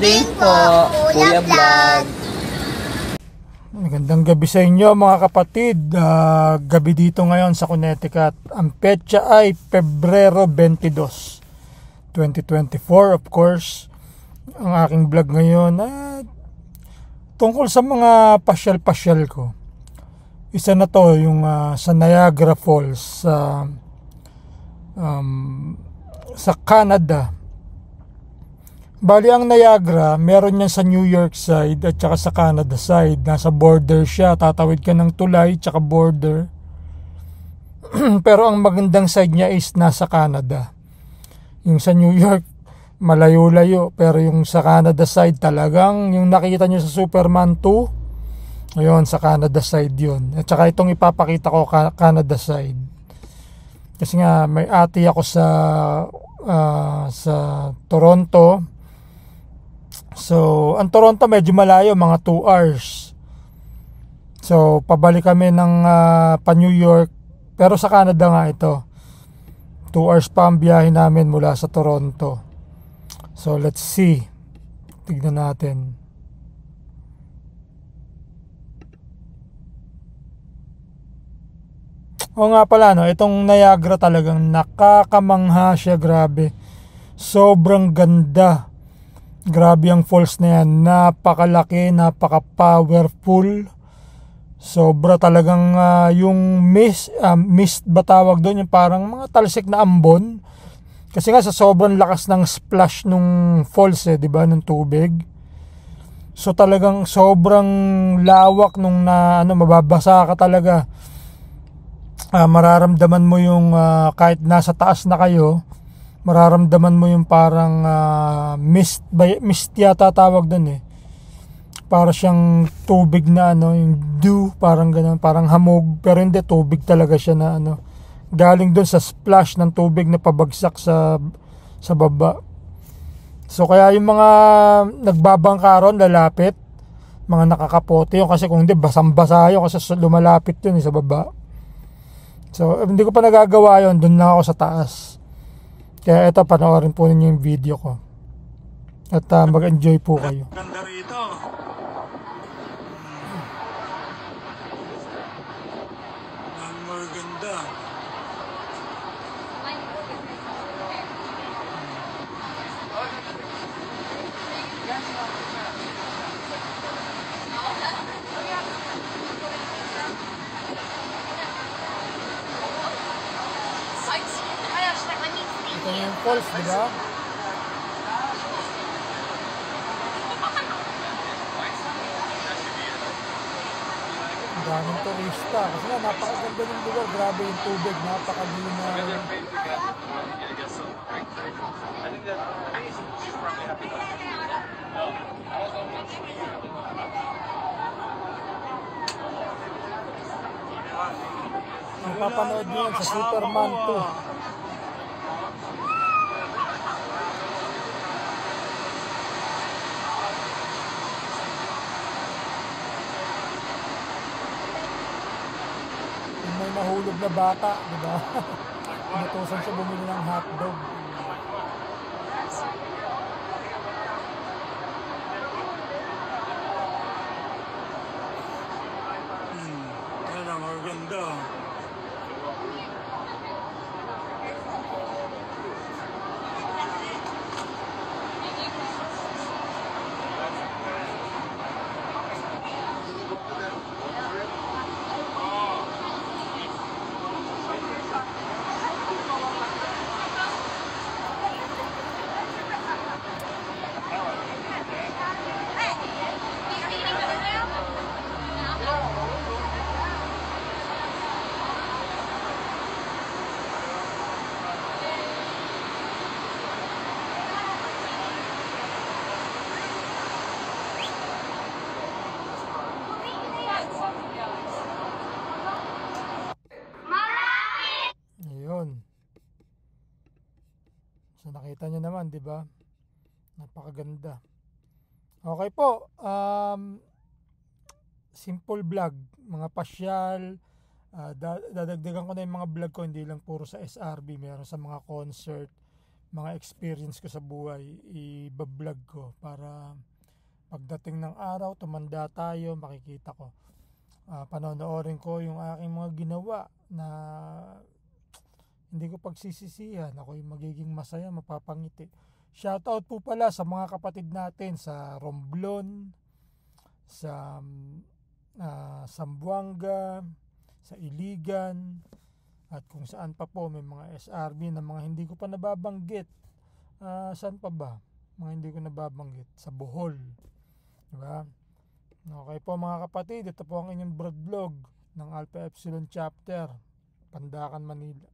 din po, Kuya Vlog. Magandang gabi sa inyo mga kapatid. Gabi dito ngayon sa Connecticut. Ang petsa ay Pebrero 22, 2024 of course. Ang aking vlog ngayon tungkol sa mga pasyal-pasyal ko. Isa na to yung sa Niagara Falls sa Canada. Bali ang Niagara, meron yan sa New York side at saka sa Canada side. Nasa border siya, tatawid ka ng tulay tsaka border. Pero ang magandang side niya is nasa Canada. Yung sa New York, malayo-layo. Pero yung sa Canada side talagang, yung nakita nyo sa Superman 2, ayun, sa Canada side yun. At saka itong ipapakita ko, Canada side. Kasi nga, may ate ako sa Toronto. So, ang Toronto medyo malayo, mga 2 hours. So, pabalik kami ng pa New York. Pero sa Canada nga ito. 2 hours pa ang biyahe namin mula sa Toronto. So, let's see. Tignan natin. O nga pala, no, itong Niagara talagang nakakamangha siya, grabe. Sobrang ganda. Grabe ang falls na yan, napakalaki, napaka-powerful. Sobra talagang yung mist ba tawag doon, yung parang mga talsik na ambon. Kasi nga sa sobrang lakas ng splash nung falls di ba, ng tubig. So talagang sobrang lawak nung mababasa ka talaga. Mararamdaman mo yung kahit nasa taas na kayo, mararamdaman mo yung parang mist yata tawag doon para siyang tubig na yung dew, parang gano'n, parang hamog, pero hindi, tubig talaga siya na galing doon sa splash ng tubig na pabagsak sa baba. So kaya yung mga nagbabangka ron, lalapit, mga nakakapote yun, kasi kung hindi basang-basa yun kasi lumalapit yun sa baba. So hindi ko pa nagagawa yun, doon lang ako sa taas. Kaya ito, panoorin po ninyo yung video ko. At mag-enjoy po kayo. Ganda rito. Ang maganda. Ito yung falls, diba? Ang daming turista. Kasi nga, napakaganda ng lugar. Grabe yung tubig. Napakaginaw. Napapanood nyo yan sa Superman 2. May nahulog na bata, di ba? Inutusan siya bumili ng hotdog. Yan ang maganda. So nakita nyo naman, di ba? Napakaganda. Okay po. Simple vlog, mga pasyal. Dadagdagan ko na yung mga vlog ko, hindi lang puro sa SRB, meron sa mga concert, mga experience ko sa buhay, i-vlog ko para pagdating ng araw, tumanda tayo, makikita ko. Panonoorin ko yung aking mga ginawa na hindi ko pagsisisihan. Ako yung magiging masaya, mapapangiti. Shoutout po pala sa mga kapatid natin sa Romblon, sa Zamboanga, sa Iligan, at kung saan pa po may mga SRB na mga hindi ko pa nababanggit. Saan pa ba? Mga hindi ko nababanggit. Sa Bohol. Diba? Okay po mga kapatid, ito po ang inyong broad vlog ng Alpha Epsilon Chapter, Pandacan, Manila.